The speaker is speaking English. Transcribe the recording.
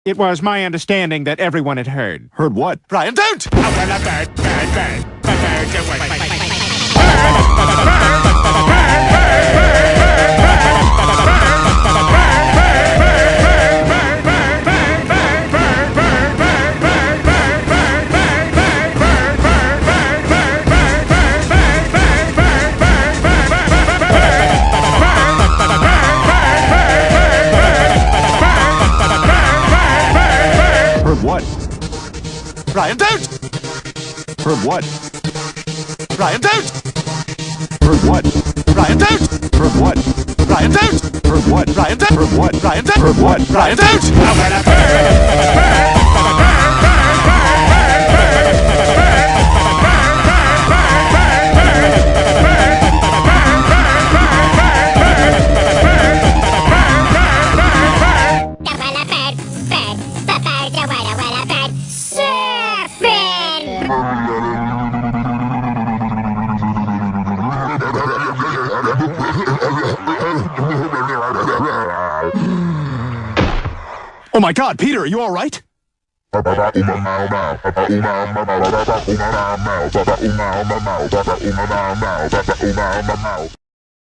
It was my understanding that everyone had heard. Heard what? Brian, don't! Oh, well, a bird, bird, bird, Heard what? Brian, don't! Heard what? Brian, don't! Heard what? Brian, don't! Heard what? Brian, don't! Heard what? Brian, don't! Heard what? Brian, don't! Heard what? Brian, don't! Oh, well, a bird. Oh my God, Peter, are you all right?